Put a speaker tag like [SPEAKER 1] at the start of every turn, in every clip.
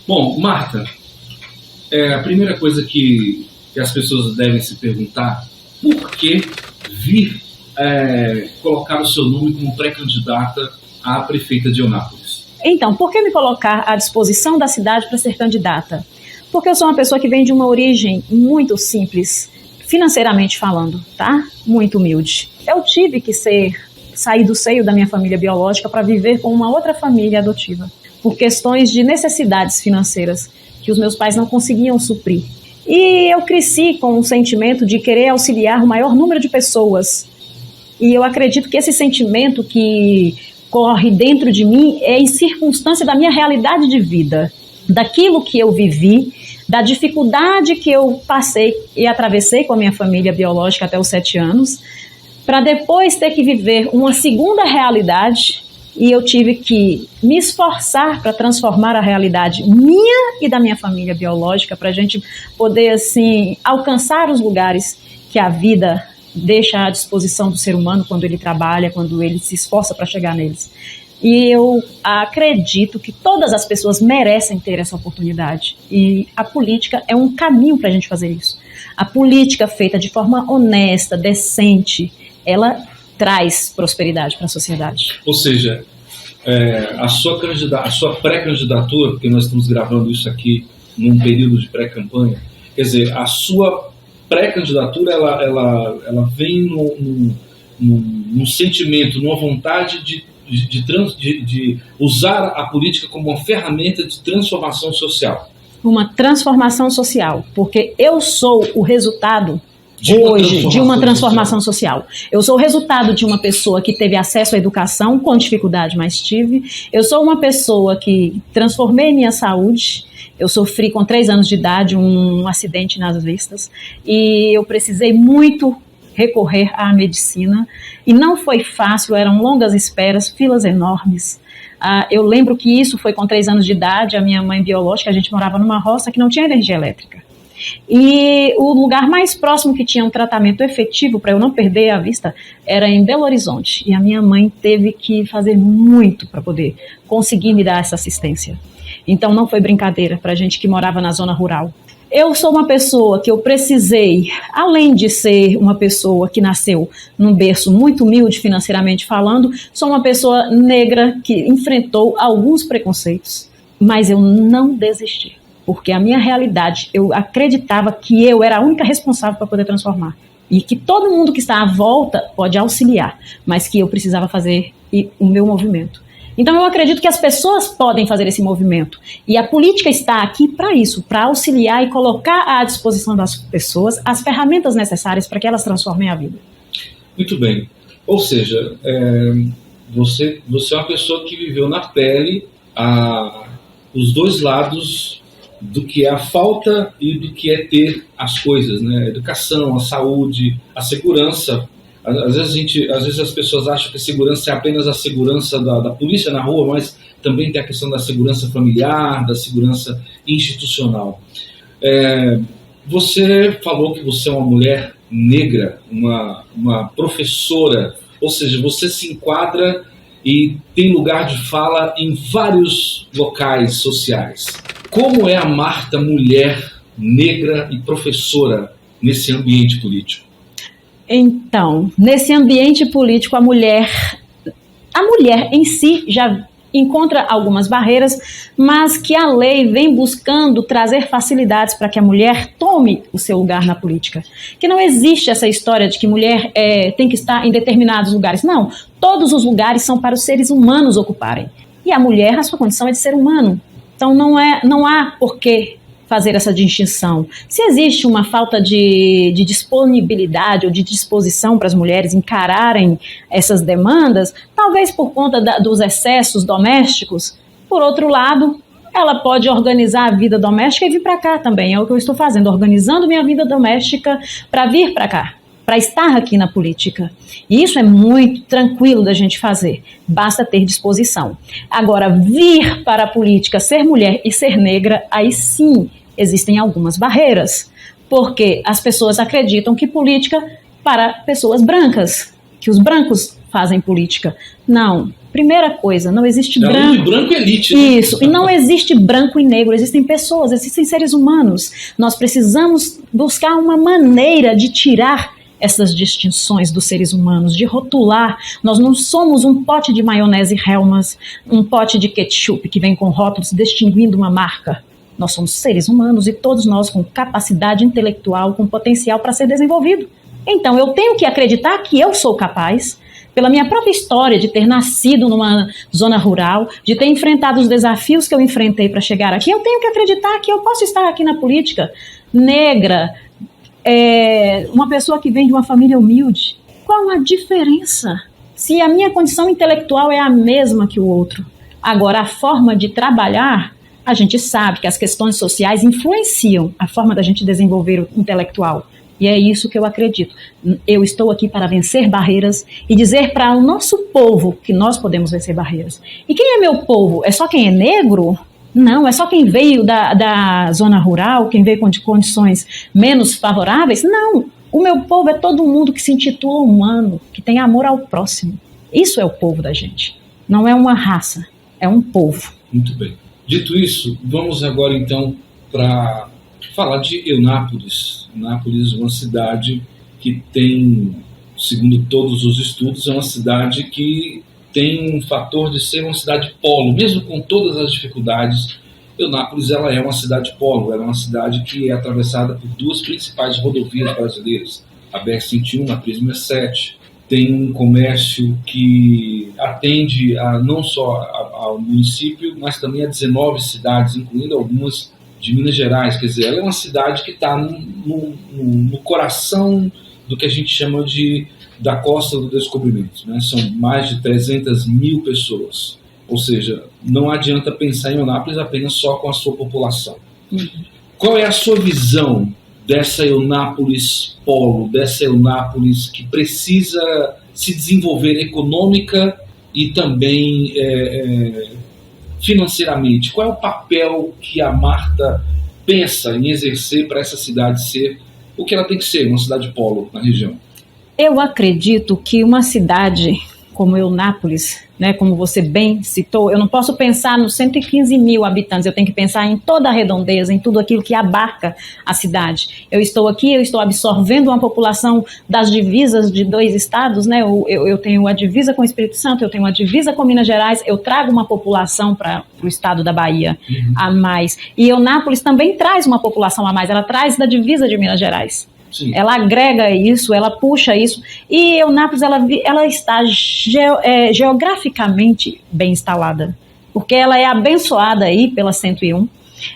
[SPEAKER 1] Bom, Marta, a primeira coisa que as pessoas devem se perguntar, por que vir colocar o seu nome como pré-candidata à prefeita de Eunápolis?
[SPEAKER 2] Então, por que me colocar à disposição da cidade para ser candidata? Porque eu sou uma pessoa que vem de uma origem muito simples, financeiramente falando, tá? Muito humilde. Eu tive que sair do seio da minha família biológica para viver com uma outra família adotiva, por questões de necessidades financeiras que os meus pais não conseguiam suprir. E eu cresci com um sentimento de querer auxiliar o maior número de pessoas. E eu acredito que esse sentimento que corre dentro de mim é em circunstância da minha realidade de vida, daquilo que eu vivi, da dificuldade que eu passei e atravessei com a minha família biológica até os 7 anos, para depois ter que viver uma segunda realidade, e eu tive que me esforçar para transformar a realidade minha e da minha família biológica, para a gente poder, assim, alcançar os lugares que a vida deixa à disposição do ser humano quando ele trabalha, quando ele se esforça para chegar neles. E eu acredito que todas as pessoas merecem ter essa oportunidade. E a política é um caminho para a gente fazer isso. A política feita de forma honesta, decente, ela traz prosperidade para a sociedade.
[SPEAKER 1] Ou seja, a sua pré-candidatura, porque nós estamos gravando isso aqui num período de pré-campanha, quer dizer, a sua pré-candidatura ela vem num sentimento, numa vontade de usar a política como uma ferramenta de transformação social.
[SPEAKER 2] Uma transformação social, porque eu sou o resultado hoje de uma transformação social. Eu sou o resultado de uma pessoa que teve acesso à educação com dificuldade, mas tive. Eu sou uma pessoa que transformei minha saúde. Eu sofri com 3 anos de idade um acidente nas vistas e eu precisei muito recorrer à medicina e não foi fácil, eram longas esperas, filas enormes. Eu lembro que isso foi com 3 anos de idade, a minha mãe biológica, a gente morava numa roça que não tinha energia elétrica. E o lugar mais próximo que tinha um tratamento efetivo para eu não perder a vista era em Belo Horizonte. E a minha mãe teve que fazer muito para poder conseguir me dar essa assistência. Então não foi brincadeira para a gente que morava na zona rural. Eu sou uma pessoa que eu precisei, além de ser uma pessoa que nasceu num berço muito humilde financeiramente falando, sou uma pessoa negra que enfrentou alguns preconceitos, mas eu não desisti. Porque a minha realidade, eu acreditava que eu era a única responsável para poder transformar. E que todo mundo que está à volta pode auxiliar, mas que eu precisava fazer o meu movimento. Então eu acredito que as pessoas podem fazer esse movimento. E a política está aqui para isso, para auxiliar e colocar à disposição das pessoas as ferramentas necessárias para que elas transformem a vida.
[SPEAKER 1] Muito bem. Ou seja, você é uma pessoa que viveu na pele os dois lados do que é a falta e do que é ter as coisas, né? A educação, a saúde, a segurança. Às vezes as pessoas acham que a segurança é apenas a segurança da polícia na rua, mas também tem a questão da segurança familiar, da segurança institucional. Você falou que você é uma mulher negra, uma professora, ou seja, você se enquadra e tem lugar de fala em vários locais sociais. Como é a Marta, mulher, negra e professora nesse ambiente político?
[SPEAKER 2] Então, nesse ambiente político, a mulher em si já encontra algumas barreiras, mas que a lei vem buscando trazer facilidades para que a mulher tome o seu lugar na política. Que não existe essa história de que mulher tem que estar em determinados lugares. Não, todos os lugares são para os seres humanos ocuparem. E a mulher, a sua condição é de ser humano. Então não há por que fazer essa distinção. Se existe uma falta de disponibilidade ou de disposição para as mulheres encararem essas demandas, talvez por conta dos excessos domésticos, por outro lado, ela pode organizar a vida doméstica e vir para cá também. É o que eu estou fazendo, organizando minha vida doméstica para vir para cá, para estar aqui na política. E isso é muito tranquilo da gente fazer, basta ter disposição. Agora, vir para a política, ser mulher e ser negra, aí sim existem algumas barreiras, porque as pessoas acreditam que política para pessoas brancas, que os brancos fazem política. Não, Primeira coisa, não existe
[SPEAKER 1] branco. De branco elite.
[SPEAKER 2] Né? Isso, e não existe branco e negro, existem pessoas, existem seres humanos. Nós precisamos buscar uma maneira de tirar essas distinções dos seres humanos, de rotular. Nós não somos um pote de maionese Hellmann's, um pote de ketchup que vem com rótulos distinguindo uma marca. Nós somos seres humanos e todos nós com capacidade intelectual, com potencial para ser desenvolvido. Então eu tenho que acreditar que eu sou capaz, pela minha própria história de ter nascido numa zona rural, de ter enfrentado os desafios que eu enfrentei para chegar aqui, eu tenho que acreditar que eu posso estar aqui na política, negra, uma pessoa que vem de uma família humilde. Qual a diferença? Se a minha condição intelectual é a mesma que o outro. Agora, a forma de trabalhar, a gente sabe que as questões sociais influenciam a forma da gente desenvolver o intelectual. E é isso que eu acredito. Eu estou aqui para vencer barreiras e dizer para o nosso povo que nós podemos vencer barreiras. E quem é meu povo? É só quem é negro? Não, é só quem veio da zona rural, quem veio com condições menos favoráveis? Não, o meu povo é todo mundo que se intitula humano, que tem amor ao próximo. Isso é o povo da gente. Não é uma raça, é um povo.
[SPEAKER 1] Muito bem. Dito isso, vamos agora então para falar de Eunápolis. Eunápolis é uma cidade que tem, segundo todos os estudos, é uma cidade que tem um fator de ser uma cidade polo, mesmo com todas as dificuldades. Eunápolis ela é uma cidade polo, ela é uma cidade que é atravessada por duas principais rodovias brasileiras, a BR-101, a 367. Tem um comércio que atende não só ao município, mas também a 19 cidades, incluindo algumas de Minas Gerais. Quer dizer, ela é uma cidade que está no coração do que a gente chama da Costa do Descobrimento, né? São mais de 300 mil pessoas. Ou seja, não adianta pensar em Eunápolis apenas só com a sua população. Qual é a sua visão dessa Eunápolis polo, dessa Eunápolis que precisa se desenvolver econômica e também financeiramente? Qual é o papel que a Marta pensa em exercer para essa cidade ser o que ela tem que ser, uma cidade polo na região?
[SPEAKER 2] Eu acredito que uma cidade como Eunápolis, né, como você bem citou, eu não posso pensar nos 115 mil habitantes, eu tenho que pensar em toda a redondeza, em tudo aquilo que abarca a cidade. Eu estou aqui, eu estou absorvendo uma população das divisas de 2 estados, né? Eu tenho a divisa com o Espírito Santo, eu tenho a divisa com Minas Gerais, eu trago uma população para o estado da Bahia a mais. E Eunápolis também traz uma população a mais, ela traz da divisa de Minas Gerais. Sim. Ela agrega isso, ela puxa isso, e Eunápolis ela está geograficamente bem instalada, porque ela é abençoada aí pela 101,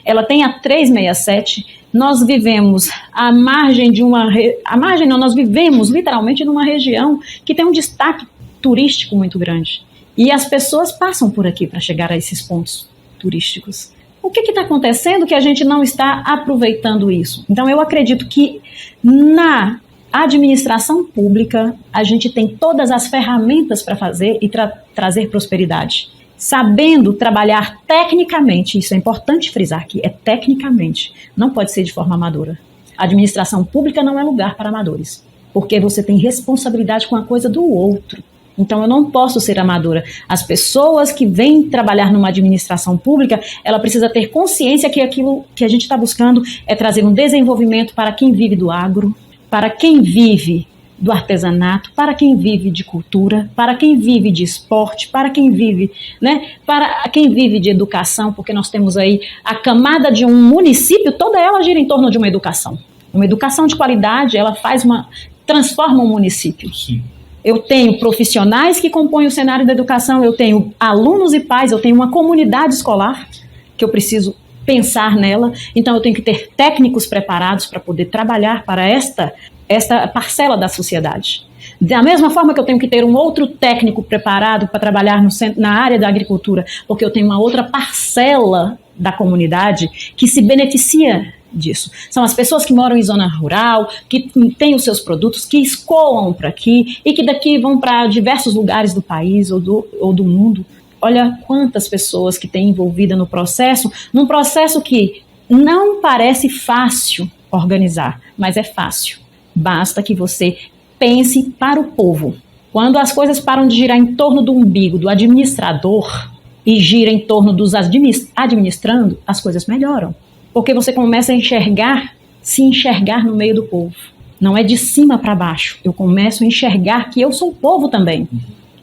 [SPEAKER 2] ela tem a 367, nós vivemos à margem de nós vivemos literalmente numa região que tem um destaque turístico muito grande, e as pessoas passam por aqui para chegar a esses pontos turísticos. O que está acontecendo que a gente não está aproveitando isso? Então, eu acredito que na administração pública a gente tem todas as ferramentas para fazer e trazer prosperidade. Sabendo trabalhar tecnicamente, isso é importante frisar aqui, é tecnicamente, não pode ser de forma amadora. A administração pública não é lugar para amadores, porque você tem responsabilidade com a coisa do outro. Então, eu não posso ser amadora. As pessoas que vêm trabalhar numa administração pública, ela precisa ter consciência que aquilo que a gente está buscando é trazer um desenvolvimento para quem vive do agro, para quem vive do artesanato, para quem vive de cultura, para quem vive de esporte, para quem vive, né, para quem vive de educação, porque nós temos aí a camada de um município, toda ela gira em torno de uma educação. Uma educação de qualidade, ela transforma um município. Sim. Eu tenho profissionais que compõem o cenário da educação, eu tenho alunos e pais, eu tenho uma comunidade escolar que eu preciso pensar nela, então eu tenho que ter técnicos preparados para poder trabalhar para esta parcela da sociedade. Da mesma forma que eu tenho que ter um outro técnico preparado para trabalhar na área da agricultura, porque eu tenho uma outra parcela da comunidade que se beneficia disso. São as pessoas que moram em zona rural, que têm os seus produtos, que escoam para aqui e que daqui vão para diversos lugares do país ou do mundo. Olha quantas pessoas que têm envolvida no processo, num processo que não parece fácil organizar, mas é fácil. Basta que você pense para o povo. Quando as coisas param de girar em torno do umbigo do administrador e gira em torno dos administrando, as coisas melhoram. Porque você começa a se enxergar no meio do povo. Não é de cima para baixo. Eu começo a enxergar que eu sou o povo também.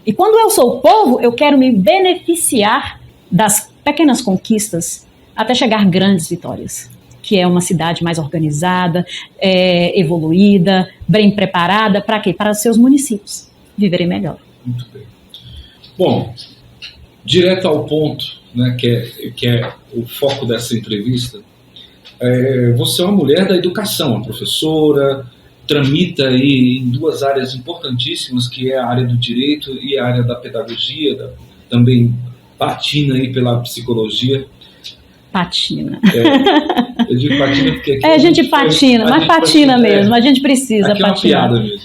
[SPEAKER 2] E quando eu sou o povo, eu quero me beneficiar das pequenas conquistas até chegar a grandes vitórias, que é uma cidade mais organizada, evoluída, bem preparada. Para quê? Para os seus municípios viverem melhor.
[SPEAKER 1] Muito bem. Bom, direto ao ponto, né, que é o foco dessa entrevista, você é uma mulher da educação, uma professora, tramita aí em duas áreas importantíssimas, que é a área do direito e a área da pedagogia, também patina aí pela psicologia.
[SPEAKER 2] Patina.
[SPEAKER 1] Eu digo patina porque aqui
[SPEAKER 2] a gente patina, mas patina mesmo, a gente precisa
[SPEAKER 1] aqui
[SPEAKER 2] patinar.
[SPEAKER 1] É uma piada mesmo.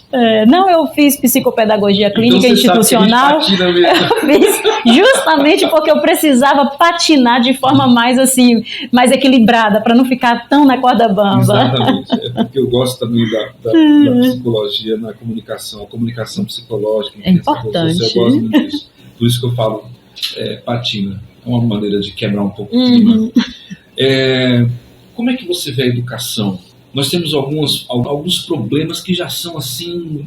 [SPEAKER 2] Não, eu fiz psicopedagogia clínica
[SPEAKER 1] então,
[SPEAKER 2] institucional.
[SPEAKER 1] Patina mesmo.
[SPEAKER 2] Eu fiz justamente porque eu precisava patinar de forma mais assim, mais equilibrada, para não ficar tão na corda bamba.
[SPEAKER 1] Exatamente. É porque eu gosto também da psicologia na comunicação, a comunicação psicológica.
[SPEAKER 2] É importante.
[SPEAKER 1] Eu gosto muito disso. Por isso que eu falo patina. É uma maneira de quebrar um pouco o clima. Como é que você vê a educação? Nós temos alguns problemas que já são assim,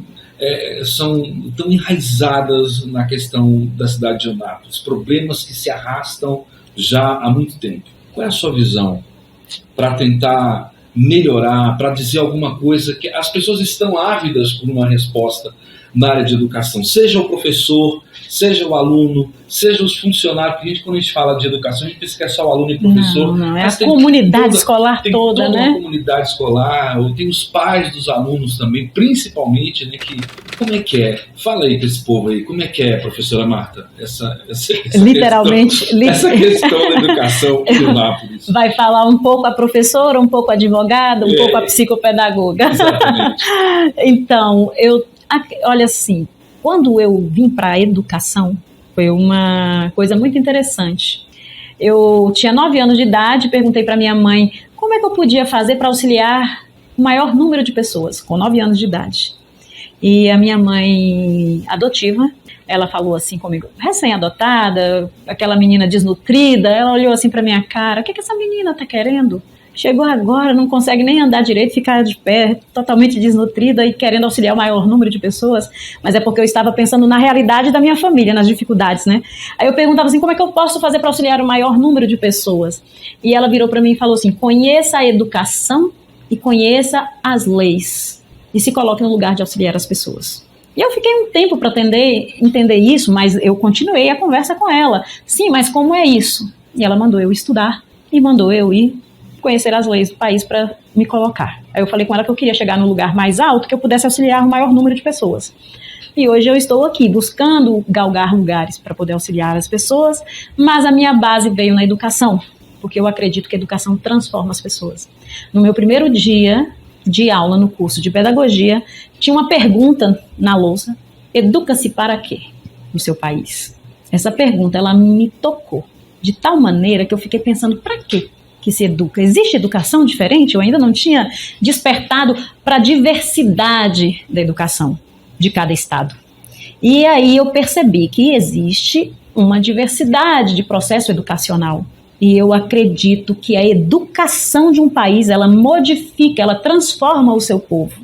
[SPEAKER 1] são tão enraizadas na questão da cidade de Eunápolis, problemas que se arrastam já há muito tempo. Qual é a sua visão para tentar melhorar, para dizer alguma coisa que as pessoas estão ávidas por uma resposta na área de educação, seja o professor, seja o aluno, seja os funcionários, porque quando a gente fala de educação, a gente pensa que é só o aluno e professor.
[SPEAKER 2] Não, é a comunidade escolar toda, né?
[SPEAKER 1] Tem a comunidade escolar, tem os pais dos alunos também, principalmente, né? Como é que é? Fala aí para esse povo aí, como é que é, professora Marta?
[SPEAKER 2] Literalmente.
[SPEAKER 1] Essa questão da educação em Eunápolis.
[SPEAKER 2] Vai falar um pouco a professora, um pouco a advogada, um pouco a psicopedagoga.
[SPEAKER 1] Exatamente.
[SPEAKER 2] Então, olha assim, quando eu vim para a educação, foi uma coisa muito interessante. Eu tinha 9 anos de idade, perguntei para minha mãe como é que eu podia fazer para auxiliar o maior número de pessoas, com 9 anos de idade. E a minha mãe adotiva, ela falou assim comigo, recém-adotada, aquela menina desnutrida, ela olhou assim para minha cara, o que essa menina está querendo? Chegou agora, não consegue nem andar direito, ficar de pé, totalmente desnutrida e querendo auxiliar o maior número de pessoas. Mas é porque eu estava pensando na realidade da minha família, nas dificuldades, né? Aí eu perguntava assim, como é que eu posso fazer para auxiliar o maior número de pessoas? E ela virou para mim e falou assim, conheça a educação e conheça as leis. E se coloque no lugar de auxiliar as pessoas. E eu fiquei um tempo para entender isso, mas eu continuei a conversa com ela. Sim, mas como é isso? E ela mandou eu estudar e mandou eu ir conhecer as leis do país para me colocar. Aí eu falei com ela que eu queria chegar no lugar mais alto, que eu pudesse auxiliar o maior número de pessoas. E hoje eu estou aqui buscando galgar lugares para poder auxiliar as pessoas, mas a minha base veio na educação, porque eu acredito que a educação transforma as pessoas. No meu primeiro dia de aula no curso de pedagogia, tinha uma pergunta na lousa, educa-se para quê no seu país? Essa pergunta, ela me tocou de tal maneira que eu fiquei pensando, para quê que se educa? Existe educação diferente? Eu ainda não tinha despertado para a diversidade da educação de cada estado. E aí eu percebi que existe uma diversidade de processo educacional. E eu acredito que a educação de um país, ela modifica, ela transforma o seu povo.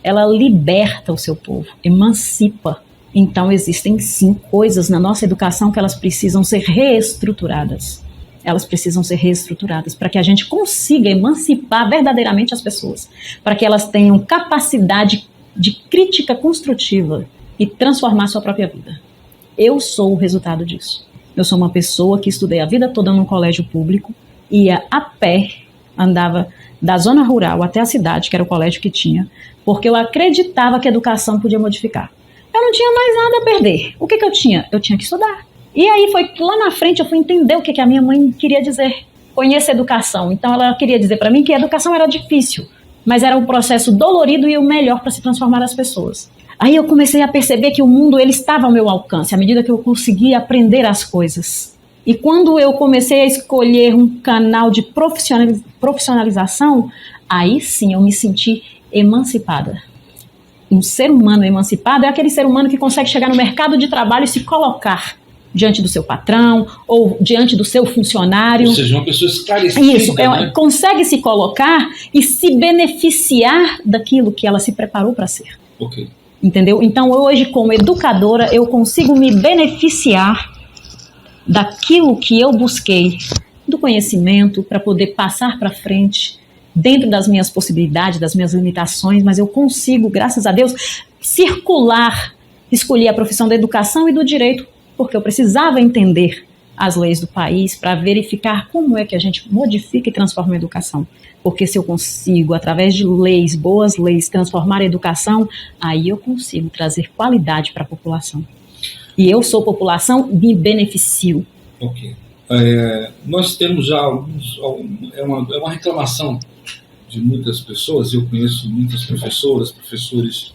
[SPEAKER 2] Ela liberta o seu povo, emancipa. Então existem sim coisas na nossa educação que elas precisam ser reestruturadas. Elas precisam ser reestruturadas para que a gente consiga emancipar verdadeiramente as pessoas, para que elas tenham capacidade de crítica construtiva e transformar sua própria vida. Eu sou o resultado disso. Eu sou uma pessoa que estudei a vida toda num colégio público, ia a pé, andava da zona rural até a cidade, que era o colégio que tinha, porque eu acreditava que a educação podia modificar. Eu não tinha mais nada a perder. O que eu tinha? Eu tinha que estudar. E aí foi lá na frente eu fui entender o que a minha mãe queria dizer. Conhecer educação. Então ela queria dizer para mim que a educação era difícil, mas era um processo dolorido e o melhor para se transformar as pessoas. Aí eu comecei a perceber que o mundo ele estava ao meu alcance, à medida que eu conseguia aprender as coisas. E quando eu comecei a escolher um canal de profissionalização, aí sim eu me senti emancipada. Um ser humano emancipado é aquele ser humano que consegue chegar no mercado de trabalho e se colocar diante do seu patrão ou diante do seu funcionário. Ou
[SPEAKER 1] seja, uma pessoa esclarecida.
[SPEAKER 2] Isso, consegue se colocar e se beneficiar daquilo que ela se preparou para ser.
[SPEAKER 1] Ok.
[SPEAKER 2] Entendeu? Então, hoje, como educadora, eu consigo me beneficiar daquilo que eu busquei, do conhecimento, para poder passar para frente, dentro das minhas possibilidades, das minhas limitações, mas eu consigo, graças a Deus, circular, escolher a profissão da educação e do direito, porque eu precisava entender as leis do país para verificar como é que a gente modifica e transforma a educação. Porque se eu consigo, através de leis, boas leis, transformar a educação, aí eu consigo trazer qualidade para a população. E eu sou população, me beneficio.
[SPEAKER 1] Ok. Nós temos já é uma reclamação de muitas pessoas, eu conheço muitas professoras, professores,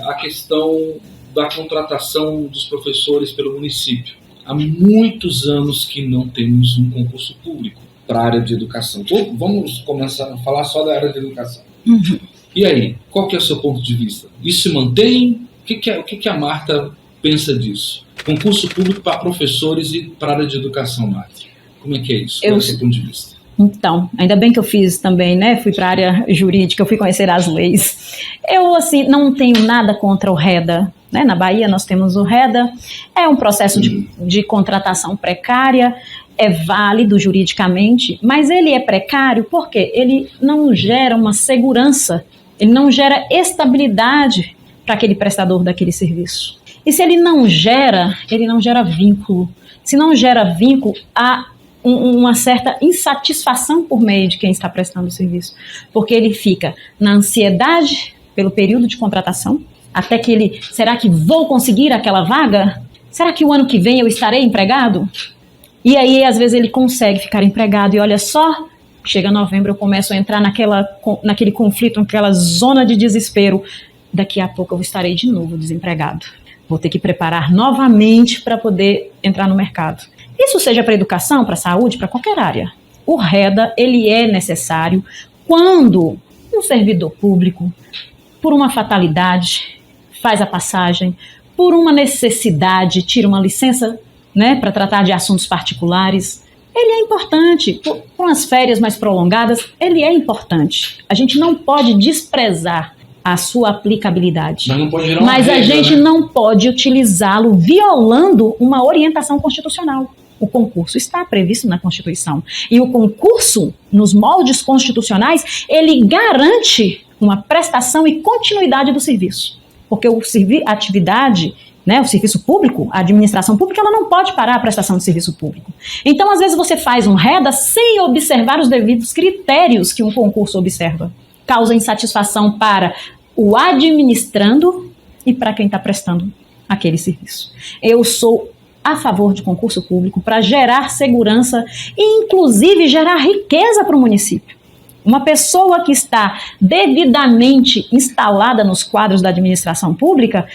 [SPEAKER 1] a questão da contratação dos professores pelo município. Há muitos anos que não temos um concurso público para a área de educação. Então, vamos começar a falar só da área de educação.
[SPEAKER 2] Uhum.
[SPEAKER 1] E aí, qual que é o seu ponto de vista? Isso se mantém? O que a Marta pensa disso? Concurso público para professores e para a área de educação, Marta. Como é que é isso? Qual é o seu ponto de vista?
[SPEAKER 2] Então, ainda bem que eu fiz também, né? Fui para a área jurídica, eu fui conhecer as leis. Eu, assim, não tenho nada contra o REDA. Né? Na Bahia nós temos o REDA, é um processo de contratação precária, é válido juridicamente, mas ele é precário porque ele não gera uma segurança, ele não gera estabilidade para aquele prestador daquele serviço. E se ele não gera vínculo. Se não gera vínculo, há uma certa insatisfação por meio de quem está prestando o serviço, porque ele fica na ansiedade pelo período de contratação, até que será que vou conseguir aquela vaga? Será que o ano que vem eu estarei empregado? E aí, às vezes, ele consegue ficar empregado e olha só, chega novembro, eu começo a entrar naquele conflito, naquela zona de desespero. Daqui a pouco eu estarei de novo desempregado. Vou ter que preparar novamente para poder entrar no mercado. Isso seja para educação, para saúde, para qualquer área. O REDA, ele é necessário quando um servidor público, por uma fatalidade, faz a passagem, por uma necessidade, tira uma licença, né, para tratar de assuntos particulares. Ele é importante. Por umas férias mais prolongadas, ele é importante. A gente não pode desprezar a sua aplicabilidade.
[SPEAKER 1] Mas não pode virar uma
[SPEAKER 2] Mas
[SPEAKER 1] regra,
[SPEAKER 2] a gente
[SPEAKER 1] né?
[SPEAKER 2] não pode utilizá-lo violando uma orientação constitucional. O concurso está previsto na Constituição. E o concurso, nos moldes constitucionais, ele garante uma prestação e continuidade do serviço. Porque a atividade, né, o serviço público, a administração pública, ela não pode parar a prestação de serviço público. Então, às vezes, você faz um REDA sem observar os devidos critérios que um concurso observa. Causa insatisfação para o administrando e para quem está prestando aquele serviço. Eu sou a favor de concurso público para gerar segurança e, inclusive, gerar riqueza para o município. Uma pessoa que está devidamente instalada nos quadros da administração pública,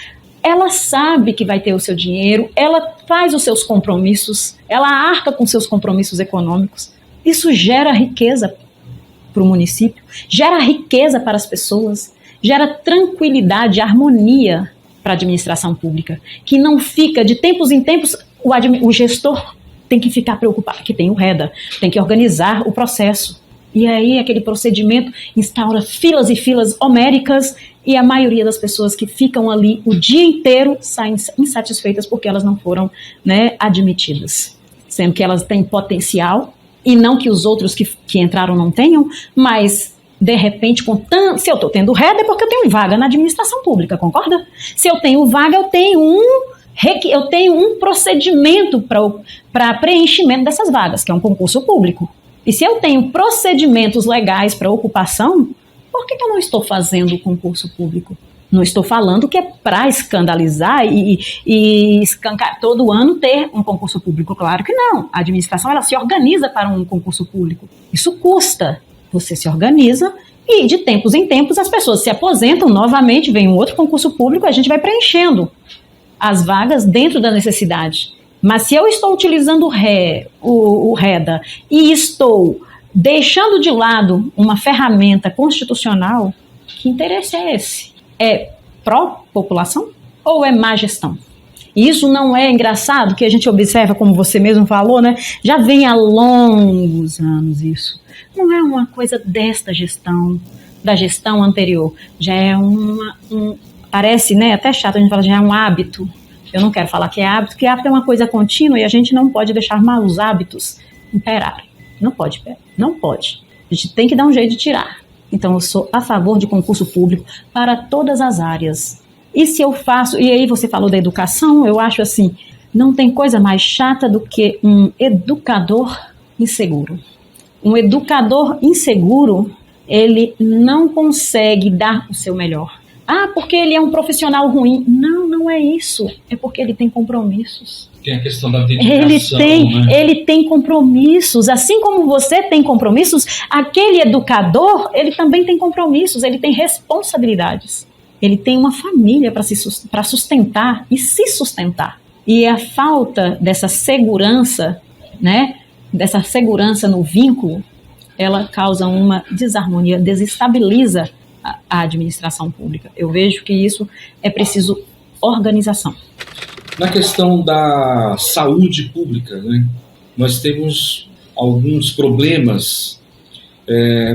[SPEAKER 2] ela sabe que vai ter o seu dinheiro, ela faz os seus compromissos, ela arca com seus compromissos econômicos. Isso gera riqueza para o município, gera riqueza para as pessoas, gera tranquilidade, harmonia para a administração pública, que não fica, de tempos em tempos, o gestor tem que ficar preocupado, que tem o REDA, tem que organizar o processo. E aí aquele procedimento instaura filas e filas homéricas e a maioria das pessoas que ficam ali o dia inteiro saem insatisfeitas porque elas não foram, né, admitidas. Sendo que elas têm potencial e não que os outros que entraram não tenham, mas de repente, se eu estou tendo REDA é porque eu tenho vaga na administração pública, concorda? Se eu tenho vaga, eu tenho um procedimento para preenchimento dessas vagas, que é um concurso público. E se eu tenho procedimentos legais para ocupação, por que eu não estou fazendo o concurso público? Não estou falando que é para escandalizar e escancar todo ano ter um concurso público. Claro que não. A administração ela se organiza para um concurso público. Isso custa. Você se organiza e de tempos em tempos as pessoas se aposentam novamente, vem um outro concurso público, a gente vai preenchendo as vagas dentro da necessidade. Mas se eu estou utilizando o REDA e estou deixando de lado uma ferramenta constitucional, Que interesse é esse? É pró-população ou é má gestão? E isso não é engraçado, que a gente observa, como você mesmo falou, né? Já vem há longos anos isso. Não é uma coisa desta gestão, da gestão anterior. Já é parece, né, até chato a gente falar, já é um hábito. Eu não quero falar que é hábito, porque hábito é uma coisa contínua e a gente não pode deixar maus hábitos imperarem. Não pode. A gente tem que dar um jeito de tirar. Então, eu sou a favor de concurso público para todas as áreas. E se eu faço, e aí você falou da educação, eu acho assim, não tem coisa mais chata do que um educador inseguro. Um educador inseguro, ele não consegue dar o seu melhor. Ah, porque ele é um profissional ruim. Não, não é isso. É porque ele tem compromissos.
[SPEAKER 1] Tem a questão da dedicação,
[SPEAKER 2] ele tem compromissos. Assim como você tem compromissos, aquele educador, ele também tem compromissos, ele tem responsabilidades. Ele tem uma família para sustentar e se sustentar. E a falta dessa segurança, né, dessa segurança no vínculo, ela causa uma desarmonia, desestabiliza a administração pública. Eu vejo que isso é preciso organização.
[SPEAKER 1] Na questão da saúde pública, né, nós temos alguns problemas.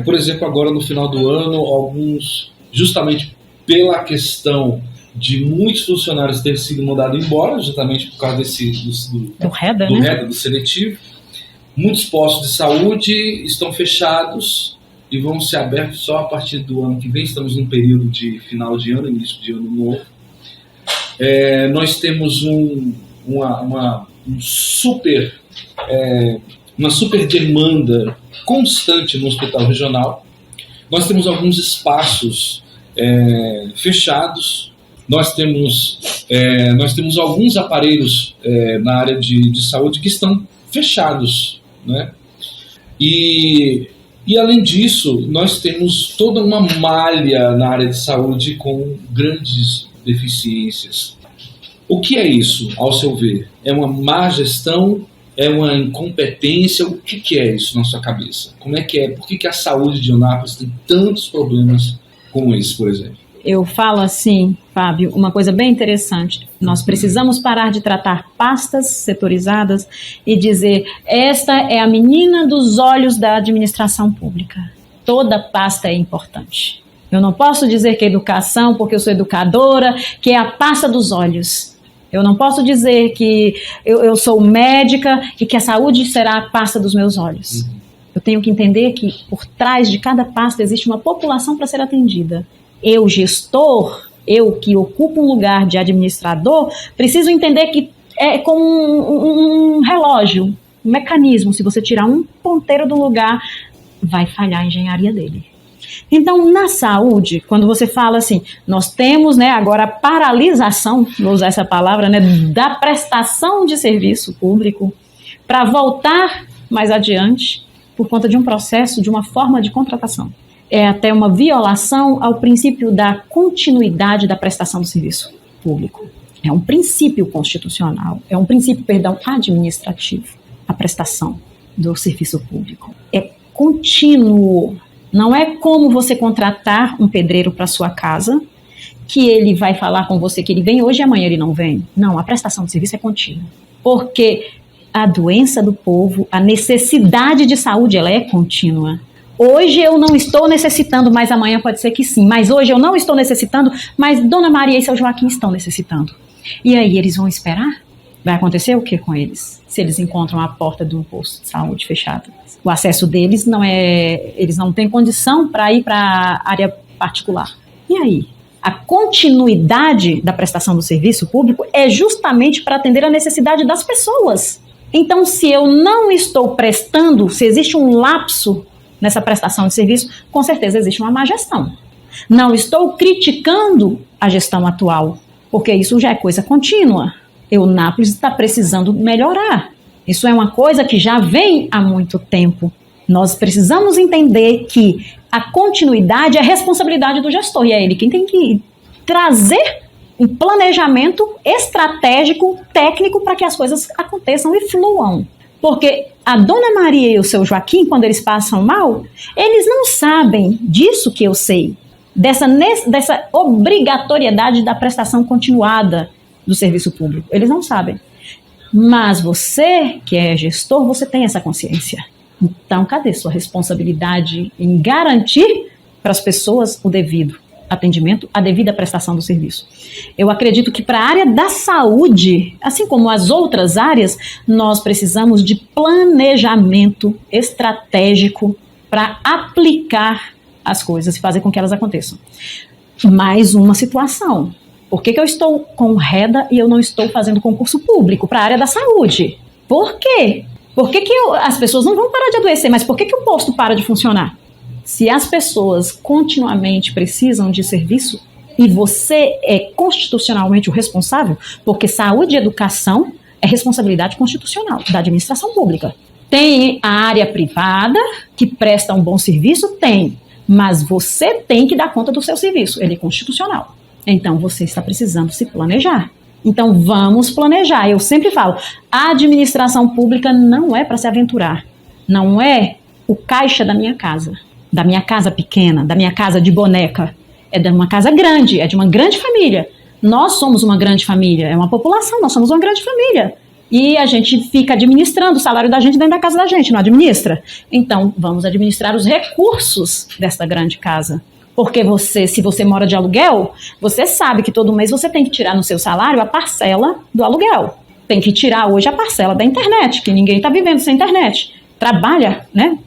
[SPEAKER 1] Por exemplo, agora no final do ano, alguns, justamente pela questão de muitos funcionários terem sido mandados embora, justamente por causa do REDA, do seletivo. Muitos postos de saúde estão fechados e vão ser abertos só a partir do ano que vem. Estamos num período de final de ano, início de ano novo. Nós temos uma super demanda constante no hospital regional. Nós temos alguns espaços fechados. Nós temos alguns aparelhos na área de saúde que estão fechados, né? E além disso, nós temos toda uma malha na área de saúde com grandes deficiências. O que é isso, ao seu ver? É uma má gestão? É uma incompetência? O que é isso na sua cabeça? Como é que é? Por que a saúde de Eunápolis tem tantos problemas como esse, por exemplo?
[SPEAKER 2] Eu falo assim, Fábio, uma coisa bem interessante. Nós precisamos parar de tratar pastas setorizadas e dizer, esta é a menina dos olhos da administração pública. Toda pasta é importante. Eu não posso dizer que é educação, porque eu sou educadora, que é a pasta dos olhos. Eu não posso dizer que eu sou médica e que a saúde será a pasta dos meus olhos. Eu tenho que entender que por trás de cada pasta existe uma população para ser atendida. Eu, gestor, eu que ocupo um lugar de administrador, preciso entender que é como um relógio, um mecanismo. Se você tirar um ponteiro do lugar, vai falhar a engenharia dele. Então, na saúde, quando você fala assim, nós temos, né, agora a paralisação, vou usar essa palavra, né, da prestação de serviço público para voltar mais adiante por conta de um processo, de uma forma de contratação. É até uma violação ao princípio da continuidade da prestação do serviço público. É um princípio constitucional, é um princípio, administrativo, a prestação do serviço público. É contínuo. Não é como você contratar um pedreiro para sua casa, que ele vai falar com você que ele vem hoje e amanhã ele não vem. Não, a prestação de serviço é contínua. Porque a doença do povo, a necessidade de saúde, ela é contínua. Hoje eu não estou necessitando, mas amanhã pode ser que sim. Mas hoje eu não estou necessitando, mas Dona Maria e seu Joaquim estão necessitando. E aí eles vão esperar? Vai acontecer o que com eles? Se eles encontram a porta de um posto de saúde fechado. O acesso deles eles não têm condição para ir para a área particular. E aí? A continuidade da prestação do serviço público é justamente para atender a necessidade das pessoas. Então, se eu não estou prestando, se existe um lapso nessa prestação de serviço, com certeza existe uma má gestão. Não estou criticando a gestão atual, porque isso já é coisa contínua. Eunápolis está precisando melhorar. Isso é uma coisa que já vem há muito tempo. Nós precisamos entender que a continuidade é a responsabilidade do gestor, e é ele quem tem que trazer um planejamento estratégico, técnico, para que as coisas aconteçam e fluam. Porque a Dona Maria e o seu Joaquim, quando eles passam mal, eles não sabem disso que eu sei. dessa obrigatoriedade da prestação continuada do serviço público. Eles não sabem. Mas você, que é gestor, você tem essa consciência. Então, cadê sua responsabilidade em garantir para as pessoas o devido atendimento, a devida prestação do serviço? Eu acredito que para a área da saúde, assim como as outras áreas, nós precisamos de planejamento estratégico para aplicar as coisas e fazer com que elas aconteçam. Mais uma situação. Por que eu estou com reda e eu não estou fazendo concurso público para a área da saúde? Por quê? Por que as pessoas não vão parar de adoecer, mas por que o posto para de funcionar? Se as pessoas continuamente precisam de serviço e você é constitucionalmente o responsável, porque saúde e educação é responsabilidade constitucional da administração pública. Tem a área privada que presta um bom serviço? Tem. Mas você tem que dar conta do seu serviço. Ele é constitucional. Então você está precisando se planejar. Então vamos planejar. Eu sempre falo, a administração pública não é para se aventurar. Não é o caixa da minha casa pequena, da minha casa de boneca. É de uma casa grande, é de uma grande família. Nós somos uma grande família, é uma população, nós somos uma grande família. E a gente fica administrando o salário da gente dentro da casa da gente, não administra? Então vamos administrar os recursos desta grande casa. Porque se você mora de aluguel, você sabe que todo mês você tem que tirar no seu salário a parcela do aluguel. Tem que tirar hoje a parcela da internet, que ninguém está vivendo sem internet. Trabalha, né,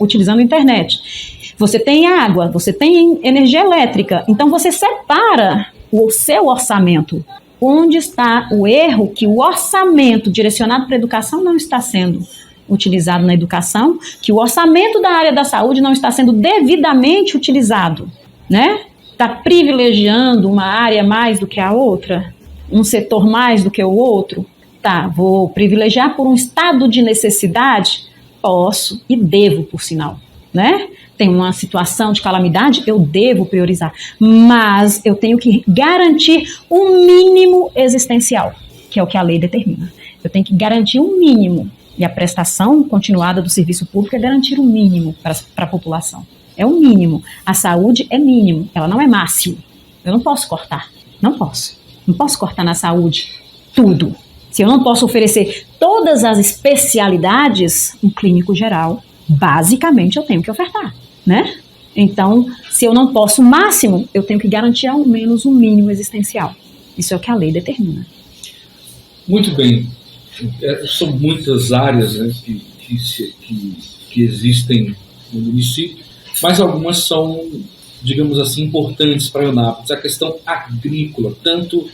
[SPEAKER 2] utilizando a internet. Você tem água, você tem energia elétrica. Então você separa o seu orçamento. Onde está o erro que o orçamento direcionado para a educação não está sendo utilizado na educação, que o orçamento da área da saúde não está sendo devidamente utilizado, né? Está privilegiando uma área mais do que a outra, um setor mais do que o outro. Tá, vou privilegiar por um estado de necessidade? Posso e devo, por sinal, né? Tem uma situação de calamidade, eu devo priorizar, mas eu tenho que garantir um mínimo existencial, que é o que a lei determina. Eu tenho que garantir um mínimo. E a prestação continuada do serviço público é garantir o mínimo para a população. É o mínimo. A saúde é mínimo, ela não é máximo. Eu não posso cortar. Não posso. Não posso cortar na saúde tudo. Se eu não posso oferecer todas as especialidades, um clínico geral, basicamente eu tenho que ofertar, né? Então, se eu não posso o máximo, eu tenho que garantir ao menos um mínimo existencial. Isso é o que a lei determina.
[SPEAKER 1] Muito bem. São muitas áreas, né, que existem no município, mas algumas são, digamos assim, importantes para Eunápolis. A questão agrícola, tanto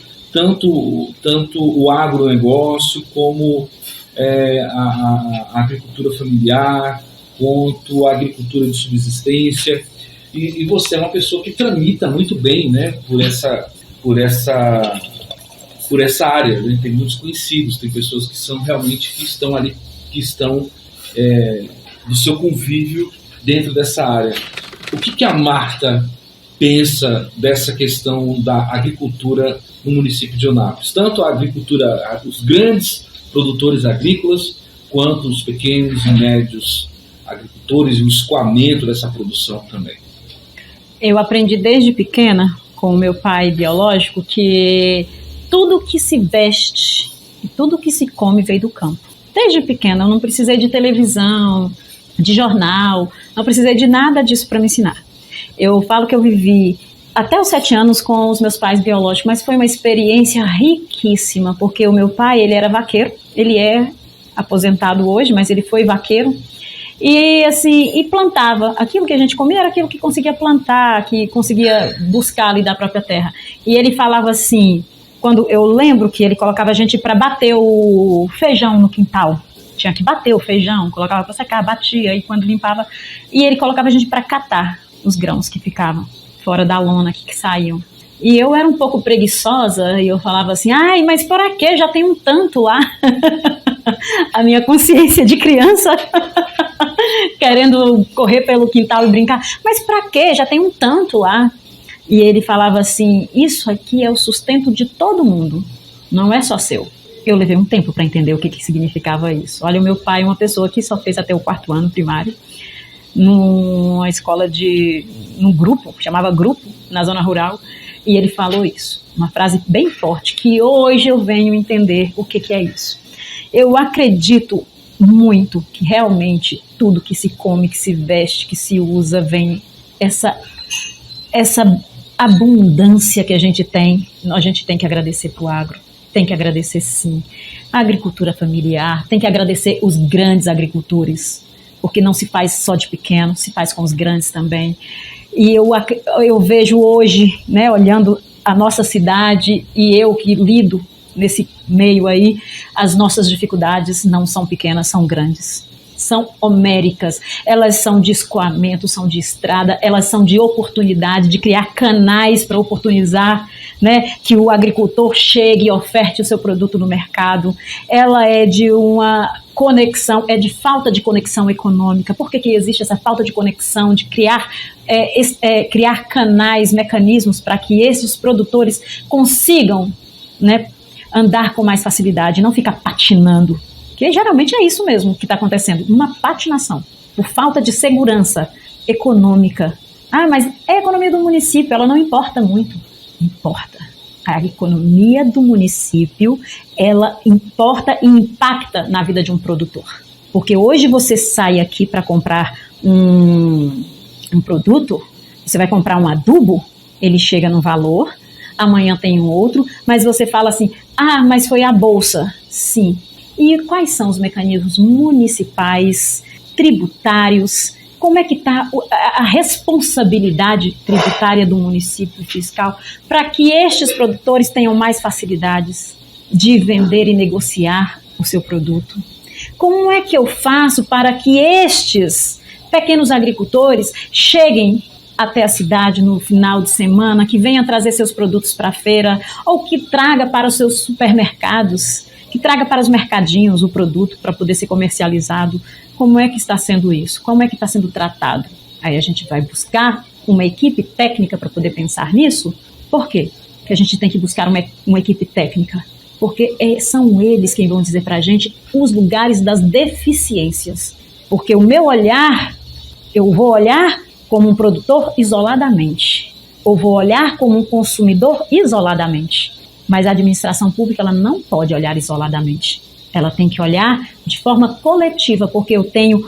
[SPEAKER 1] o agronegócio como a agricultura familiar, quanto a agricultura de subsistência. E você é uma pessoa que tramita muito bem, né, por essa área, né? Tem muitos conhecidos, tem pessoas que estão ali, que estão do seu convívio dentro dessa área. O que a Marta pensa dessa questão da agricultura no município de Eunápolis? Tanto a agricultura, os grandes produtores agrícolas, quanto os pequenos e médios agricultores e o escoamento dessa produção também.
[SPEAKER 2] Eu aprendi desde pequena, com o meu pai biológico, que tudo que se veste e tudo que se come veio do campo. Desde pequena, eu não precisei de televisão, de jornal, não precisei de nada disso para me ensinar. Eu falo que eu vivi até os 7 anos com os meus pais biológicos, mas foi uma experiência riquíssima, porque o meu pai, ele era vaqueiro, ele é aposentado hoje, mas ele foi vaqueiro, e plantava. Aquilo que a gente comia era aquilo que conseguia plantar, que conseguia buscar ali da própria terra. E ele falava assim, quando eu lembro que ele colocava a gente para bater o feijão no quintal, tinha que bater o feijão, colocava para secar, batia, e quando limpava, e ele colocava a gente para catar os grãos que ficavam fora da lona, que saíam. E eu era um pouco preguiçosa, e eu falava assim, ai, mas para quê? Já tem um tanto lá. A minha consciência de criança querendo correr pelo quintal e brincar, mas para quê? Já tem um tanto lá. E ele falava assim, isso aqui é o sustento de todo mundo, não é só seu. Eu levei um tempo para entender o que significava isso. Olha, o meu pai é uma pessoa que só fez até o 4º ano primário, numa escola num grupo, chamava Grupo, na zona rural, e ele falou isso, uma frase bem forte, que hoje eu venho entender o que é isso. Eu acredito muito que realmente tudo que se come, que se veste, que se usa, vem essa abundância que a gente tem que agradecer para o agro, tem que agradecer sim a agricultura familiar, tem que agradecer os grandes agricultores, porque não se faz só de pequeno, se faz com os grandes também. E eu vejo hoje, né, olhando a nossa cidade, e eu que lido nesse meio aí, as nossas dificuldades não são pequenas, são grandes. São homéricas, elas são de escoamento, são de estrada, elas são de oportunidade, de criar canais para oportunizar, né, que o agricultor chegue e oferte o seu produto no mercado. Ela é de uma conexão, é de falta de conexão econômica. Por que existe essa falta de conexão, de criar canais, mecanismos para que esses produtores consigam, né, andar com mais facilidade, não ficar patinando? Que geralmente é isso mesmo que está acontecendo, uma patinação, por falta de segurança econômica. Ah, mas é a economia do município, ela não importa muito. Importa. A economia do município, ela importa e impacta na vida de um produtor. Porque hoje você sai aqui para comprar um produto, você vai comprar um adubo, ele chega num valor, amanhã tem um outro, mas você fala assim, ah, mas foi a bolsa. Sim. E quais são os mecanismos municipais, tributários? Como é que está a responsabilidade tributária do município fiscal para que estes produtores tenham mais facilidades de vender e negociar o seu produto? Como é que eu faço para que estes pequenos agricultores cheguem até a cidade no final de semana, que venham trazer seus produtos para a feira ou que traga para os seus supermercados, que traga para os mercadinhos o produto para poder ser comercializado? Como é que está sendo isso? Como é que está sendo tratado? Aí a gente vai buscar uma equipe técnica para poder pensar nisso. Por quê? Que a gente tem que buscar uma equipe técnica? Porque são eles quem vão dizer para a gente os lugares das deficiências. Porque o meu olhar, eu vou olhar como um produtor isoladamente, ou vou olhar como um consumidor isoladamente. Mas a administração pública, ela não pode olhar isoladamente. Ela tem que olhar de forma coletiva, porque eu tenho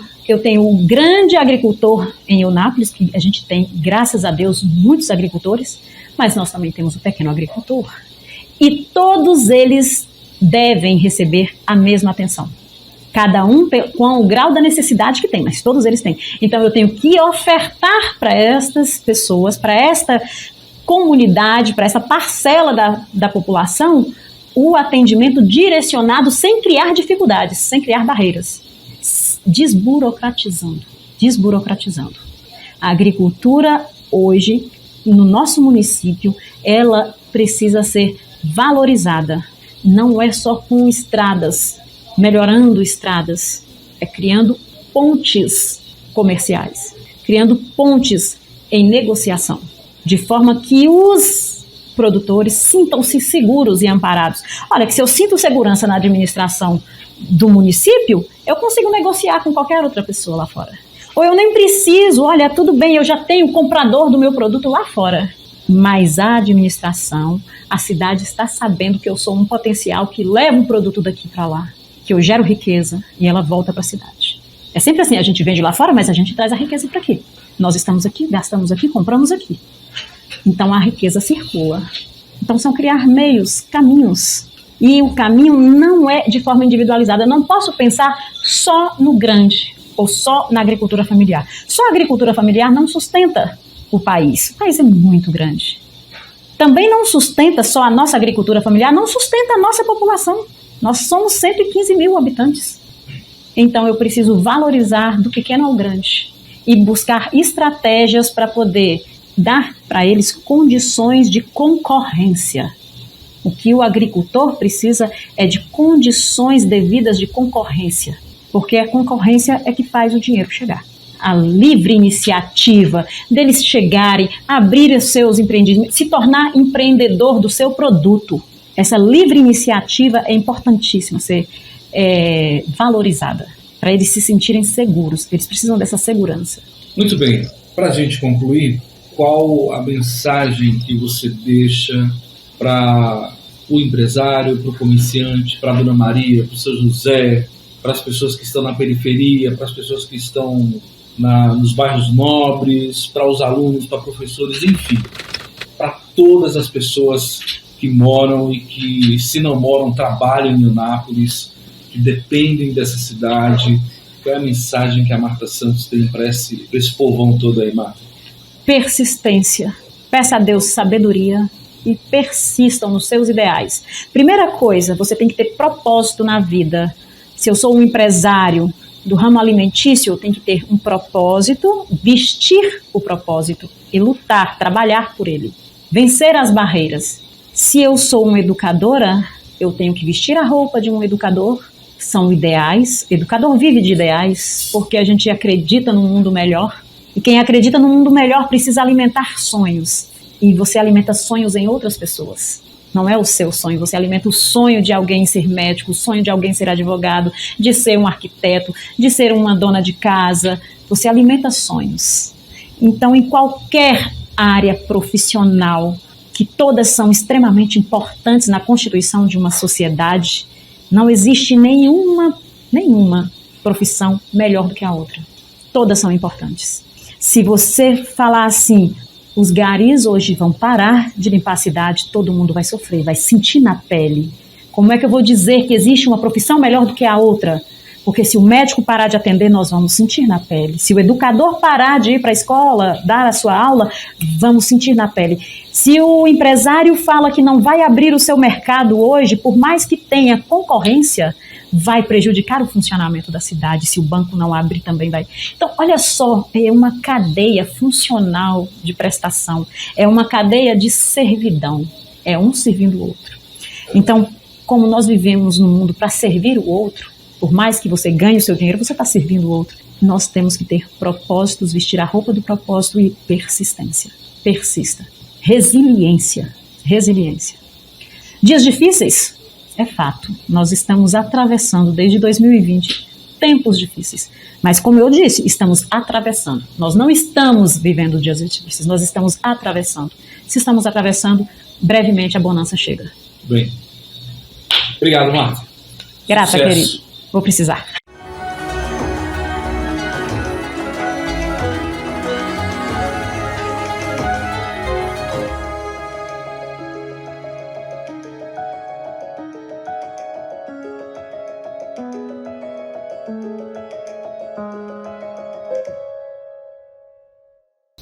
[SPEAKER 2] um grande agricultor em Eunápolis, que a gente tem, graças a Deus, muitos agricultores, mas nós também temos o pequeno agricultor. E todos eles devem receber a mesma atenção. Cada um com o grau da necessidade que tem, mas todos eles têm. Então eu tenho que ofertar para estas pessoas, para esta comunidade, para essa parcela da população, o atendimento direcionado sem criar dificuldades, sem criar barreiras, desburocratizando. A agricultura hoje, no nosso município, ela precisa ser valorizada. Não é só com estradas, melhorando estradas, é criando pontes comerciais, criando pontes em negociação, de forma que os produtores sintam-se seguros e amparados. Olha, que se eu sinto segurança na administração do município, eu consigo negociar com qualquer outra pessoa lá fora. Ou eu nem preciso, olha, tudo bem, eu já tenho comprador do meu produto lá fora. Mas a administração, a cidade está sabendo que eu sou um potencial que leva um produto daqui para lá, que eu gero riqueza e ela volta para a cidade. É sempre assim, a gente vende lá fora, mas a gente traz a riqueza para aqui. Nós estamos aqui, gastamos aqui, compramos aqui. Então a riqueza circula. Então são criar meios, caminhos. E o caminho não é de forma individualizada. Eu não posso pensar só no grande ou só na agricultura familiar. Só a agricultura familiar não sustenta o país. O país é muito grande. Também não sustenta só a nossa agricultura familiar, não sustenta a nossa população. Nós somos 115 mil habitantes. Então eu preciso valorizar do pequeno ao grande e buscar estratégias para poder dar para eles condições de concorrência. O que o agricultor precisa é de condições devidas de concorrência, porque a concorrência é que faz o dinheiro chegar. A livre iniciativa deles chegarem, abrir os seus empreendimentos, se tornar empreendedor do seu produto. Essa livre iniciativa é importantíssima ser valorizada, para eles se sentirem seguros. Eles precisam dessa segurança.
[SPEAKER 1] Muito bem. Para a gente concluir, qual a mensagem que você deixa para o empresário, para o comerciante, para a Dona Maria, para o seu José, para as pessoas que estão na periferia, para as pessoas que estão nos bairros nobres, para os alunos, para professores, enfim, para todas as pessoas que moram e que, se não moram, trabalham em Eunápolis, que dependem dessa cidade? Qual é a mensagem que a Marta Santos tem para esse povão todo aí, Marta?
[SPEAKER 2] Persistência. Peça a Deus sabedoria e persistam nos seus ideais. Primeira coisa, você tem que ter propósito na vida. Se eu sou um empresário do ramo alimentício, eu tenho que ter um propósito, vestir o propósito e lutar, trabalhar por ele, vencer as barreiras. Se eu sou uma educadora, eu tenho que vestir a roupa de um educador. São ideais, educador vive de ideais, porque a gente acredita num mundo melhor, e quem acredita num mundo melhor precisa alimentar sonhos, e você alimenta sonhos em outras pessoas. Não é o seu sonho, você alimenta o sonho de alguém ser médico, o sonho de alguém ser advogado, de ser um arquiteto, de ser uma dona de casa. Você alimenta sonhos. Então, em qualquer área profissional, que todas são extremamente importantes na constituição de uma sociedade, não existe nenhuma profissão melhor do que a outra. Todas são importantes. Se você falar assim, os garis hoje vão parar de limpar a cidade, todo mundo vai sofrer, vai sentir na pele. Como é que eu vou dizer que existe uma profissão melhor do que a outra? Porque se o médico parar de atender, nós vamos sentir na pele. Se o educador parar de ir para a escola, dar a sua aula, vamos sentir na pele. Se o empresário fala que não vai abrir o seu mercado hoje, por mais que tenha concorrência, vai prejudicar o funcionamento da cidade. Se o banco não abrir, também vai. Então, olha só, é uma cadeia funcional de prestação. É uma cadeia de servidão. É um servindo o outro. Então, como nós vivemos no mundo para servir o outro, por mais que você ganhe o seu dinheiro, você está servindo o outro. Nós temos que ter propósitos, vestir a roupa do propósito e persistência. Persista. Resiliência. Resiliência. Dias difíceis? É fato. Nós estamos atravessando, desde 2020, tempos difíceis. Mas, como eu disse, estamos atravessando. Nós não estamos vivendo dias difíceis, nós estamos atravessando. Se estamos atravessando, brevemente a bonança chega.
[SPEAKER 1] Bem. Obrigado, Marta.
[SPEAKER 2] Grata, querido. Vou precisar.